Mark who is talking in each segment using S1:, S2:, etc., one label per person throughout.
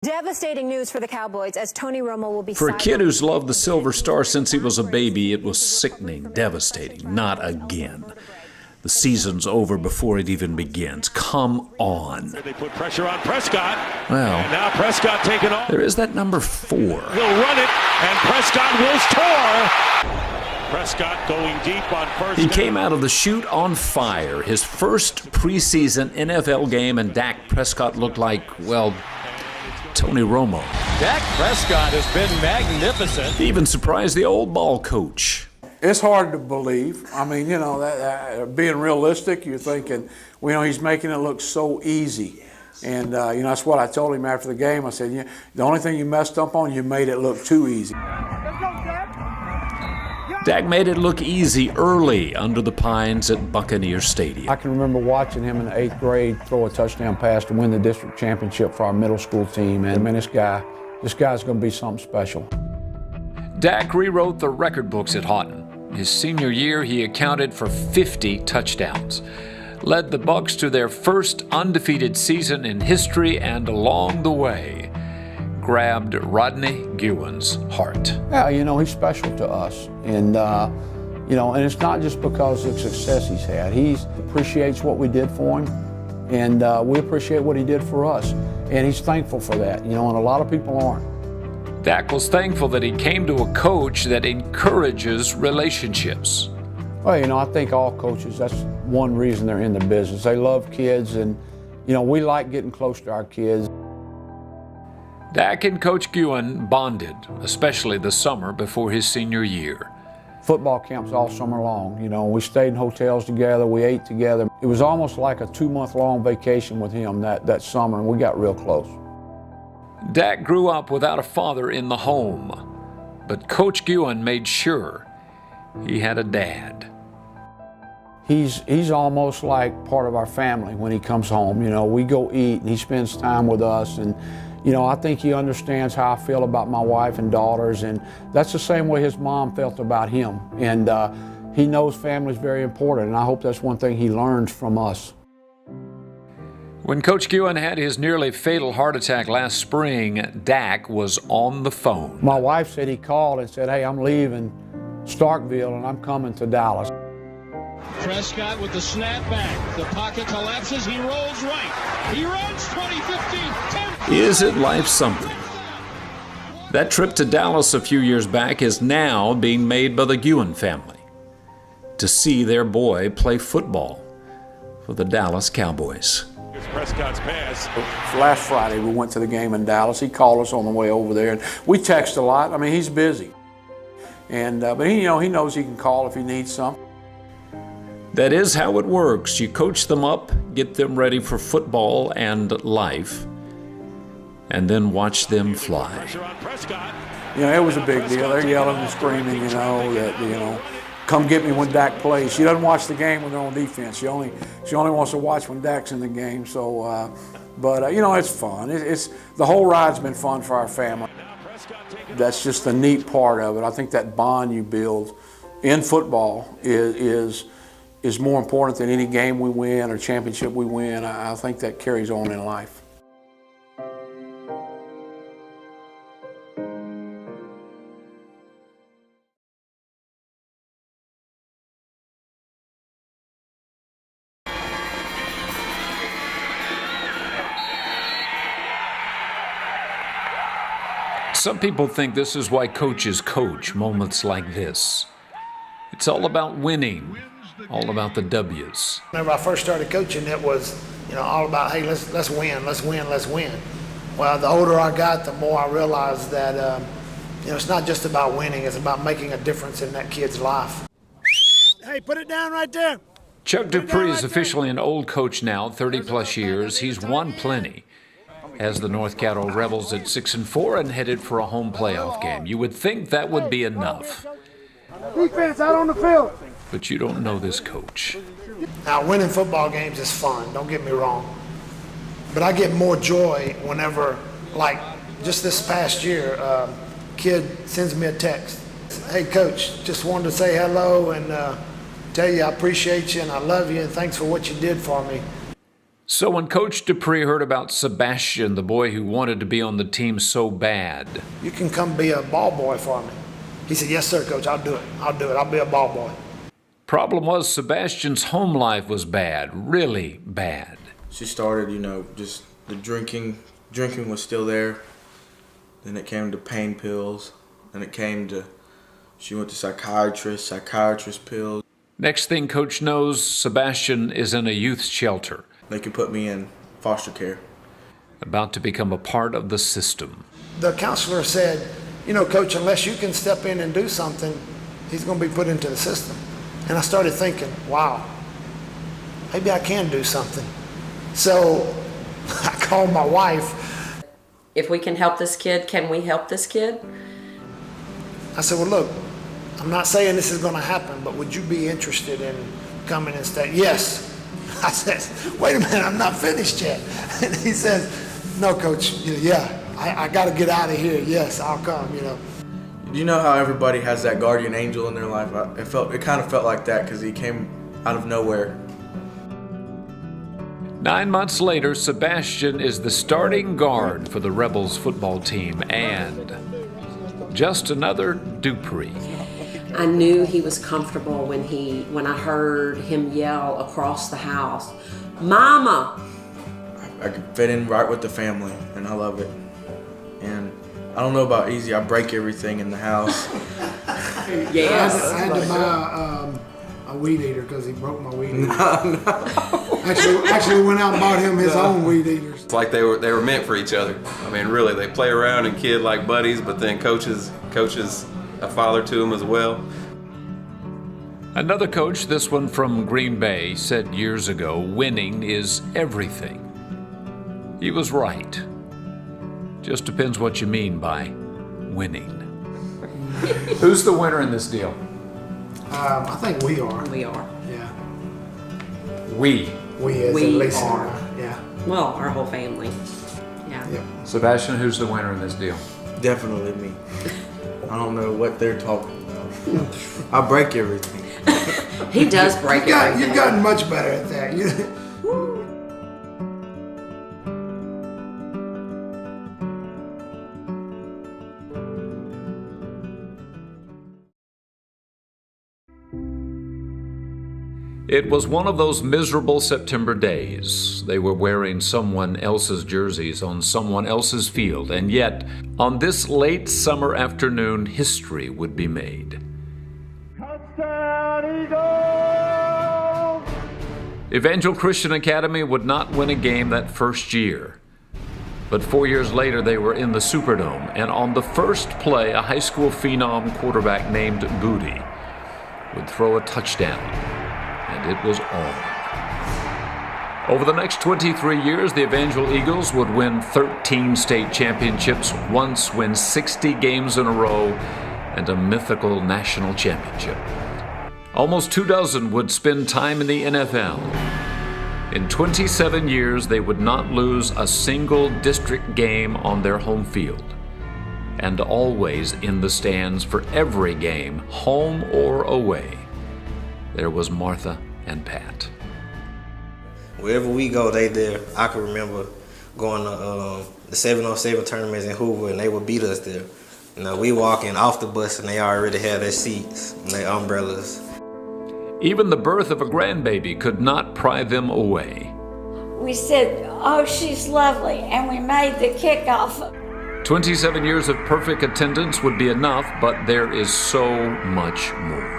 S1: Devastating news for the Cowboys as Tony Romo will be
S2: For a kid who's loved the Silver Star since he was a baby, it was sickening, devastating. Not again. The season's over before it even begins. Come on.
S3: They put pressure on Prescott.
S2: Well,
S3: and now Prescott taking off.
S2: There is that number 4.
S3: He'll run it, and Prescott will score. Prescott going deep on first.
S2: He came out of the chute on fire. His first preseason NFL game, and Dak Prescott looked like, well, Tony Romo.
S4: Dak Prescott has been magnificent.
S2: He even surprised the old ball coach.
S5: It's hard to believe. I mean, you know, being realistic, you're thinking, well, you know, he's making it look so easy. And, you know, that's what I told him after the game. I said, the only thing you messed up on, you made it look too easy.
S2: Dak made it look easy early under the pines at Buccaneer Stadium.
S5: I can remember watching him in the 8th grade throw a touchdown pass to win the district championship for our middle school team. And, I mean, this guy's going to be something special.
S2: Dak rewrote the record books at Houghton. His senior year, he accounted for 50 touchdowns, led the Bucs to their first undefeated season in history, and along the way, grabbed Rodney Guin's heart.
S5: Yeah, you know, he's special to us. And, you know, and it's not just because of the success he's had. He appreciates what we did for him, and we appreciate what he did for us. And he's thankful for that, you know, and a lot of people aren't.
S2: Dak was thankful that he came to a coach that encourages relationships.
S5: Well, you know, I think all coaches, that's one reason they're in the business. They love kids, and, you know, we like getting close to our kids.
S2: Dak and Coach Guin bonded, especially the summer before his senior year.
S5: Football camps all summer long. You know, we stayed in hotels together, we ate together. It was almost like a 2-month-long vacation with him that summer, and we got real close.
S2: Dak grew up without a father in the home, but Coach Guin made sure he had a dad.
S5: He's almost like part of our family when he comes home. You know, we go eat and he spends time with us, and you know, I think he understands how I feel about my wife and daughters, and that's the same way his mom felt about him. And he knows family is very important, and I hope that's one thing he learns from us.
S2: When Coach Guin had his nearly fatal heart attack last spring, Dak was on the phone.
S5: My wife said he called and said, hey, I'm leaving Starkville and I'm coming to Dallas.
S6: Prescott with the snap back. The pocket collapses. He rolls right. He runs 20, 15, 10.
S2: Is it life something? That trip to Dallas a few years back is now being made by the Guin family to see their boy play football for the Dallas Cowboys.
S3: Prescott's pass.
S5: Last Friday, we went to the game in Dallas. He called us on the way over there, and we text a lot. I mean, he's busy, and but he knows he can call if he needs something.
S2: That is how it works. You coach them up, get them ready for football and life, and then watch them fly.
S5: You know, it was a big deal. They're yelling and screaming, you know, that, you know, come get me when Dak plays. She doesn't watch the game when they're on defense. She only wants to watch when Dak's in the game. So, but you know, it's fun. It's the whole ride's been fun for our family. That's just the neat part of it. I think that bond you build in football is more important than any game we win or championship we win. I think that carries on in life.
S2: Some people think this is why coaches coach moments like this. It's all about winning, all about the W's.
S7: Whenever I first started coaching, it was, you know, all about, hey, let's win, let's win, let's win. Well, the older I got, the more I realized that, you know, it's not just about winning, it's about making a difference in that kid's life.
S6: Hey, put it down right there.
S2: Chuck Dupree is officially an old coach now, 30-plus years. He's won plenty. Has the North Caddo Rebels at 6-4 and headed for a home playoff game. You would think that would be enough.
S6: Defense out on the field.
S2: But you don't know this coach.
S7: Now, winning football games is fun, don't get me wrong. But I get more joy whenever, like just this past year, kid sends me a text. Hey, Coach, just wanted to say hello and tell you I appreciate you and I love you and thanks for what you did for me.
S2: So when Coach Dupree heard about Sebastian, the boy who wanted to be on the team so bad,
S7: You can come be a ball boy for me. He said, yes, sir, Coach, I'll do it. I'll be a ball boy.
S2: problem was Sebastian's home life was bad, really bad.
S8: She started, just the drinking. Drinking was still there. Then it came to pain pills. Then it came to, she went to psychiatrist pills.
S2: Next thing Coach knows, Sebastian is in a youth shelter,
S8: They could put me in foster care.
S2: about to become a part of the system.
S7: The counselor said, Coach, unless you can step in and do something, he's going to be put into the system. And I started thinking, wow, maybe I can do something. So I called my wife.
S9: If we can help this kid, can we help this kid?
S7: I said, well, look, I'm not saying this is going to happen, but would you be interested in coming and stay? Yes. I said, wait a minute, I'm not finished yet. And he says, no, Coach, I got to get out of here. Yes, I'll come,
S8: You know how everybody has that guardian angel in their life? It kind of felt like that because he came out of nowhere.
S2: 9 months later, Sebastian is the starting guard for the Rebels football team and just another Dupree.
S9: I knew he was comfortable when I heard him yell across the house, "Mama!"
S8: I could fit in right with the family, and I love it. And I don't know about Easy, I break everything in the house.
S9: Yes.
S7: I had to buy a weed eater because he broke my weed eater. Actually went out and bought him his own weed eaters.
S10: It's like they were meant for each other. I mean, really, they play around and kid like buddies, but then coaches a father to him as well.
S2: Another coach, this one from Green Bay, said years ago, winning is everything. He was right. Just depends what you mean by winning. Who's the winner in this deal?
S7: I think we are.
S9: We are.
S7: Yeah.
S2: We.
S7: We as
S9: We
S7: in Lisa
S9: are.
S7: and I. Yeah.
S9: Well, our whole family. Yeah.
S7: Yep.
S2: Sebastian, who's the winner in this deal?
S8: Definitely me. I don't know what they're talking about. I break everything.
S9: He does break everything.
S7: You've gotten much better at that.
S2: It was one of those miserable September days. They were wearing someone else's jerseys on someone else's field, and yet, on this late summer afternoon, history would be made. Evangel Christian Academy would not win a game that first year. But 4 years later, they were in the Superdome, and on the first play, a high school phenom quarterback named Booty would throw a touchdown. And it was on. Over the next 23 years, the Evangel Eagles would win 13 state championships, once win 60 games in a row, and a mythical national championship. Almost 24 would spend time in the NFL. In 27 years, they would not lose a single district game on their home field, and always in the stands for every game, home or away. There was Martha and Pat.
S11: Wherever we go, they there. I can remember going to the 707 tournaments in Hoover, and they would beat us there. We walking off the bus, and they already had their seats and their umbrellas.
S2: Even the birth of a grandbaby could not pry them away.
S12: We said, oh, she's lovely, and we made the kickoff.
S2: 27 years of perfect attendance would be enough, but there is so much more.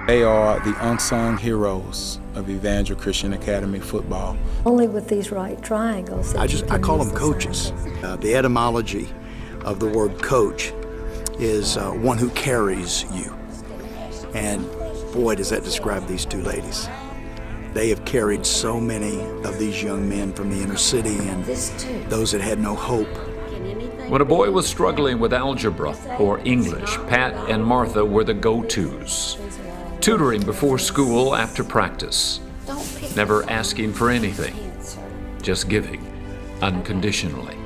S13: They are the unsung heroes of Evangel Christian Academy football.
S14: Only with these right triangles.
S15: I call them coaches. The etymology of the word coach is one who carries you. And boy, does that describe these two ladies. They have carried so many of these young men from the inner city and those that had no hope.
S2: When a boy was struggling with algebra or English, Pat and Martha were the go-tos. Tutoring before school, after practice. Never asking for anything. Just giving, unconditionally.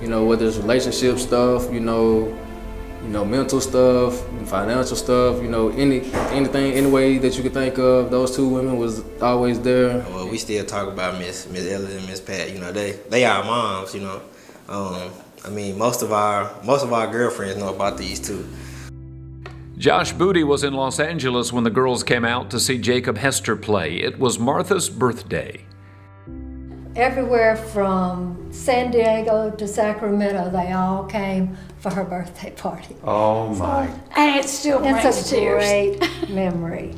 S16: Whether it's relationship stuff, you know, mental stuff, financial stuff, you know, anything, any way that you could think of. Those two women was always there.
S11: Well, we still talk about Miss Ellis and Miss Pat. You know, they our moms. You know, I mean, most of our girlfriends know about these two.
S2: Josh Booty was in Los Angeles when the girls came out to see Jacob Hester play. It was Martha's birthday.
S14: Everywhere from San Diego to Sacramento, they all came for her birthday party.
S2: Oh my.
S12: And it still brings
S14: It's a
S12: tears.
S14: great memory.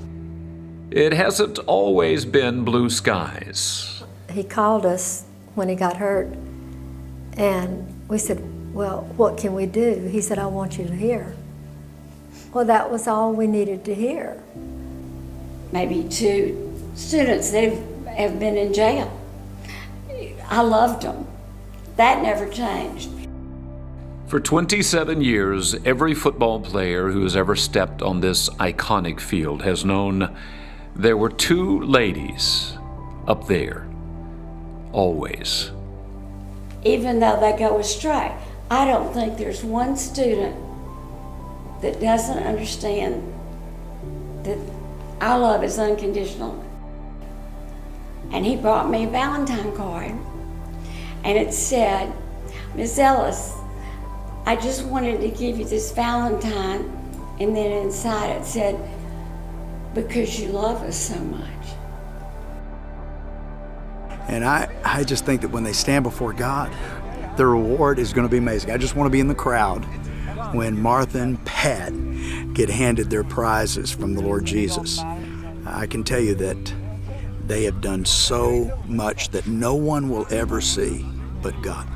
S2: It hasn't always been blue skies.
S14: He called us when he got hurt, and we said, well, what can we do? He said, I want you to hear. Well, that was all we needed to hear.
S12: Maybe 2 students that have been in jail. I loved them. That never changed.
S2: For 27 years, every football player who has ever stepped on this iconic field has known there were 2 ladies up there, always.
S12: Even though they go astray, I don't think there's one student that doesn't understand that our love is unconditional. And he brought me a Valentine card, and it said, Miss Ellis, I just wanted to give you this Valentine, and then inside it said, because you love us so much.
S15: And I just think that when they stand before God, the reward is going to be amazing. I just want to be in the crowd when Martha and Pat get handed their prizes from the Lord Jesus. I can tell you that they have done so much that no one will ever see but God.